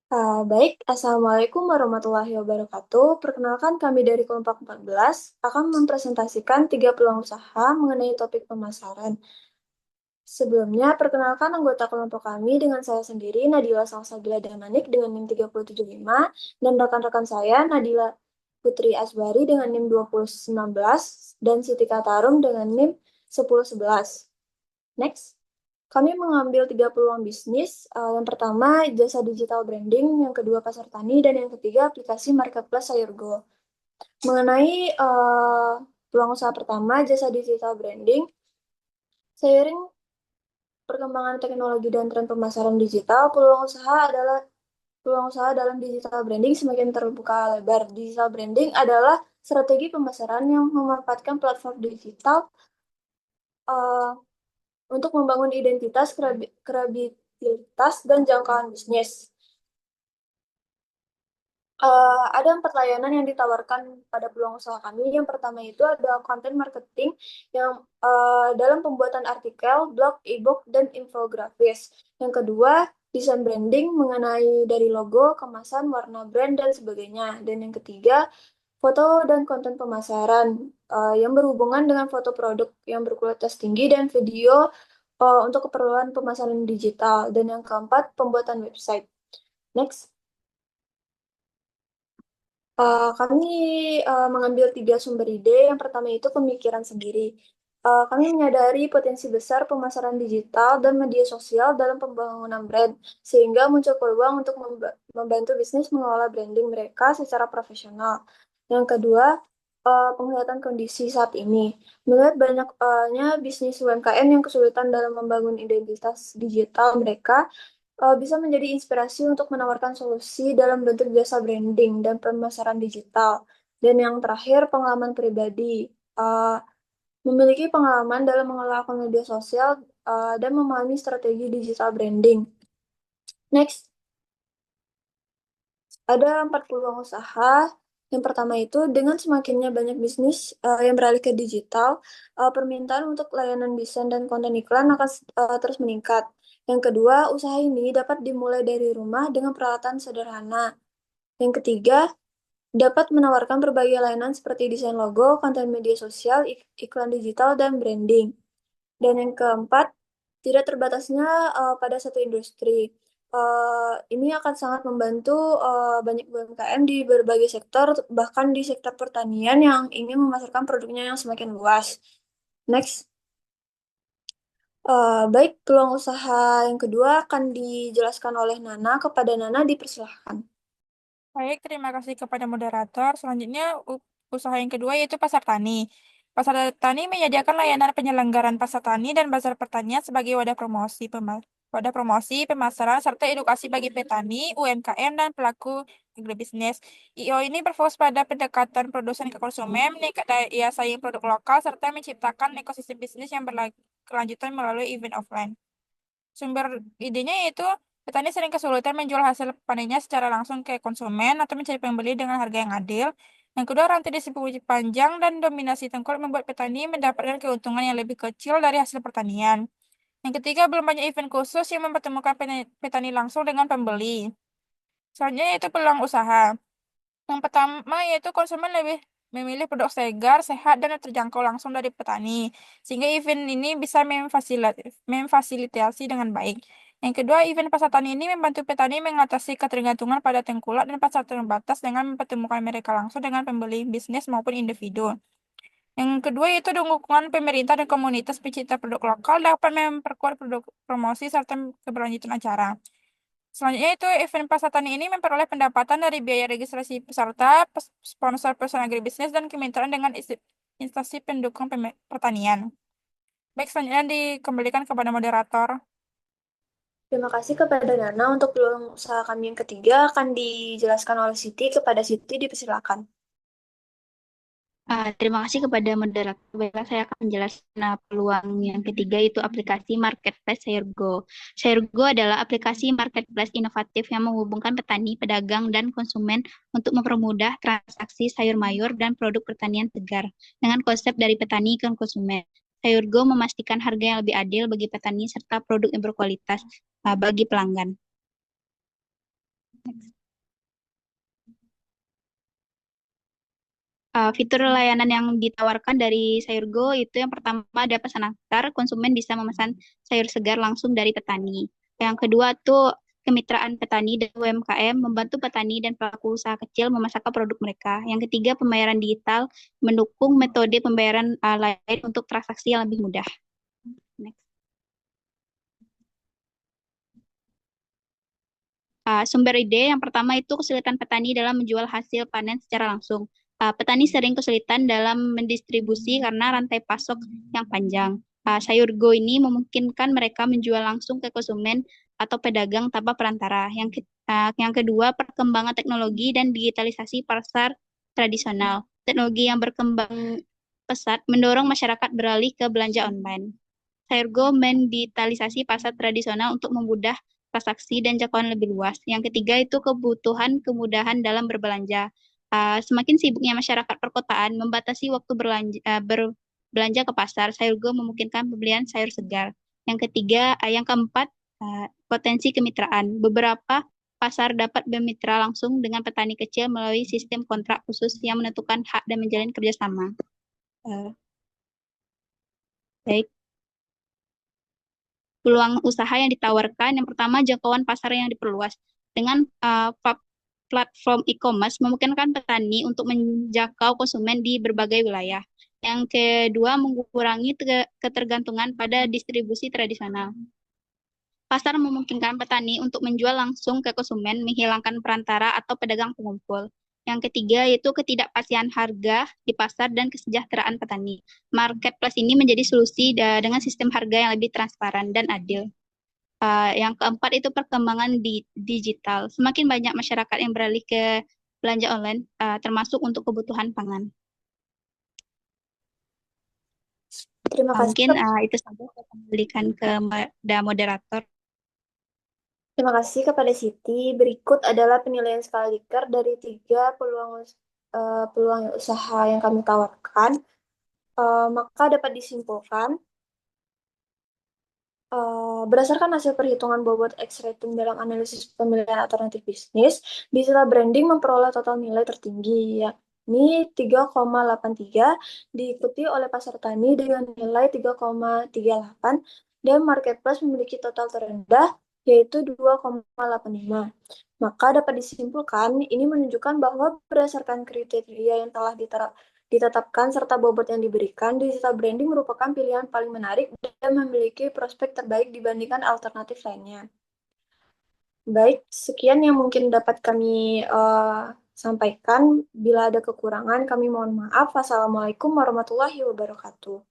Baik, Assalamualaikum warahmatullahi wabarakatuh. Perkenalkan kami dari kelompok 14 akan mempresentasikan 3 peluang usaha mengenai topik pemasaran. Sebelumnya, perkenalkan anggota kelompok kami dengan saya sendiri, Nadila Salsabila Damanik dengan NIM 375, dan rekan-rekan saya, Nadila Putri Asbari dengan NIM 2019, dan Siti Katarum dengan NIM 1011. Next. Kami mengambil 3 peluang bisnis. Yang pertama, jasa digital branding. Yang kedua, pasar tani. Dan yang ketiga, aplikasi marketplace Sayurgo. Mengenai peluang usaha pertama, jasa digital branding. Seiring perkembangan teknologi dan tren pemasaran digital, peluang usaha dalam digital branding semakin terbuka lebar. Digital branding adalah strategi pemasaran yang memanfaatkan platform digital eh, untuk membangun identitas, kredibilitas, dan jangkauan bisnis. Ada 4 layanan yang ditawarkan pada peluang usaha kami. Yang pertama itu ada content marketing yang dalam pembuatan artikel, blog, e-book, dan infografis. Yang kedua, desain branding mengenai dari logo, kemasan, warna brand, dan sebagainya. Dan yang ketiga, foto dan konten pemasaran yang berhubungan dengan foto produk yang berkualitas tinggi dan video untuk keperluan pemasaran digital. Dan yang keempat, pembuatan website. Next. Kami mengambil 3 sumber ide. Yang pertama itu pemikiran sendiri. Kami menyadari potensi besar pemasaran digital dan media sosial dalam pembangunan brand, sehingga muncul peluang untuk membantu bisnis mengelola branding mereka secara profesional. Yang kedua, penglihatan kondisi saat ini. Melihat banyaknya bisnis UMKM yang kesulitan dalam membangun identitas digital mereka, bisa menjadi inspirasi untuk menawarkan solusi dalam bentuk jasa branding dan pemasaran digital. Dan yang terakhir, pengalaman pribadi. Uh, Memiliki pengalaman dalam mengelola akun media sosial dan memahami strategi digital branding. Next, ada 4 peluang usaha. Yang pertama itu, dengan semakinnya banyak bisnis yang beralih ke digital, permintaan untuk layanan desain dan konten iklan akan terus meningkat. Yang kedua, usaha ini dapat dimulai dari rumah dengan peralatan sederhana. Yang ketiga, dapat menawarkan berbagai layanan seperti desain logo, konten media sosial, iklan digital, dan branding. Dan yang keempat, tidak terbatasnya pada satu industri. Ini akan sangat membantu banyak UMKM di berbagai sektor, bahkan di sektor pertanian yang ingin memasarkan produknya yang semakin luas. Next. Baik, peluang usaha yang kedua akan dijelaskan oleh Nana. Kepada Nana, dipersilahkan. Baik, terima kasih kepada moderator. Selanjutnya, usaha yang kedua yaitu pasar tani. Pasar tani menyediakan layanan penyelenggaraan pasar tani dan bazar pertanian sebagai wadah promosi, pemasaran, serta edukasi bagi petani, UMKM, dan pelaku agribisnis. IO ini berfokus pada pendekatan produsen ke konsumen, meningkat daya saing produk lokal, serta menciptakan ekosistem bisnis yang berkelanjutan melalui event offline. Sumber idenya yaitu petani sering kesulitan menjual hasil panennya secara langsung ke konsumen atau mencari pembeli dengan harga yang adil. Yang kedua, rantai distribusi panjang dan dominasi tengkulak membuat petani mendapatkan keuntungan yang lebih kecil dari hasil pertanian. Yang ketiga, belum banyak event khusus yang mempertemukan petani langsung dengan pembeli. Selanjutnya yaitu peluang usaha. Yang pertama yaitu konsumen lebih memilih produk segar, sehat, dan terjangkau langsung dari petani. Sehingga event ini bisa memfasilitasi dengan baik. Yang kedua, event pasar tani ini membantu petani mengatasi ketergantungan pada tengkulak dan pasar terbatas dengan mempertemukan mereka langsung dengan pembeli bisnis maupun individu. Yang kedua yaitu dukungan pemerintah dan komunitas pecinta produk lokal dapat memperkuat produk promosi serta keberlanjutan acara. Selanjutnya itu event pasar tani ini memperoleh pendapatan dari biaya registrasi peserta, sponsor perusahaan agribisnis, dan kemitraan dengan instansi pendukung pertanian. Baik, selanjutnya dikembalikan kepada moderator. Terima kasih kepada Nana. Untuk peluang usaha kami yang ketiga akan dijelaskan oleh Siti. Kepada Siti, dipersilakan. Terima kasih kepada moderator. Baiklah, saya akan menjelaskan peluang yang ketiga itu aplikasi Marketplace Sayurgo. Sayurgo adalah aplikasi marketplace inovatif yang menghubungkan petani, pedagang, dan konsumen untuk mempermudah transaksi sayur mayur dan produk pertanian segar dengan konsep dari petani ke konsumen. Sayurgo memastikan harga yang lebih adil bagi petani serta produk yang berkualitas bagi pelanggan. Fitur layanan yang ditawarkan dari Sayurgo itu yang pertama ada pesan antar, konsumen bisa memesan sayur segar langsung dari petani. Yang kedua tuh kemitraan petani dan UMKM membantu petani dan pelaku usaha kecil memasarkan produk mereka. Yang ketiga pembayaran digital mendukung metode pembayaran lain untuk transaksi yang lebih mudah. Next. Sumber ide yang pertama itu kesulitan petani dalam menjual hasil panen secara langsung. Petani sering kesulitan dalam mendistribusi karena rantai pasok yang panjang. Sayurgo ini memungkinkan mereka menjual langsung ke konsumen atau pedagang tanpa perantara. Yang kedua, perkembangan teknologi dan digitalisasi pasar tradisional. Teknologi yang berkembang pesat mendorong masyarakat beralih ke belanja online. Sayurgo mendigitalisasi pasar tradisional untuk memudah transaksi dan jangkauan lebih luas. Yang ketiga itu kebutuhan kemudahan dalam berbelanja. Semakin sibuknya masyarakat perkotaan membatasi waktu berbelanja ke pasar, Sayurgo memungkinkan pembelian sayur segar. Yang keempat, potensi kemitraan. Beberapa pasar dapat bermitra langsung dengan petani kecil melalui sistem kontrak khusus yang menentukan hak dan menjalin kerjasama. Baik. Peluang usaha yang ditawarkan, yang pertama jangkauan pasar yang diperluas. Dengan platform e-commerce memungkinkan petani untuk menjangkau konsumen di berbagai wilayah. Yang kedua, mengurangi ketergantungan pada distribusi tradisional. Pasar memungkinkan petani untuk menjual langsung ke konsumen, menghilangkan perantara atau pedagang pengumpul. Yang ketiga yaitu ketidakpastian harga di pasar dan kesejahteraan petani. Marketplace ini menjadi solusi dengan sistem harga yang lebih transparan dan adil. Yang keempat itu perkembangan digital. Semakin banyak masyarakat yang beralih ke belanja online, termasuk untuk kebutuhan pangan. Terima kasih. Mungkin itu saja saya kembalikan ke moderator. Terima kasih kepada Siti. Berikut adalah penilaian skala Likert dari 3 peluang usaha yang kami tawarkan. Maka dapat disimpulkan, berdasarkan hasil perhitungan bobot X-rating dalam analisis pemilihan alternatif bisnis, digital branding memperoleh total nilai tertinggi, yakni 3,83, diikuti oleh pasar tani dengan nilai 3,38, dan marketplace memiliki total terendah, yaitu 2,85. Maka dapat disimpulkan, ini menunjukkan bahwa berdasarkan kriteria yang telah ditetapkan serta bobot yang diberikan, digital branding merupakan pilihan paling menarik dan memiliki prospek terbaik dibandingkan alternatif lainnya. Baik, sekian yang mungkin dapat kami sampaikan. Bila ada kekurangan, kami mohon maaf. Wassalamualaikum warahmatullahi wabarakatuh.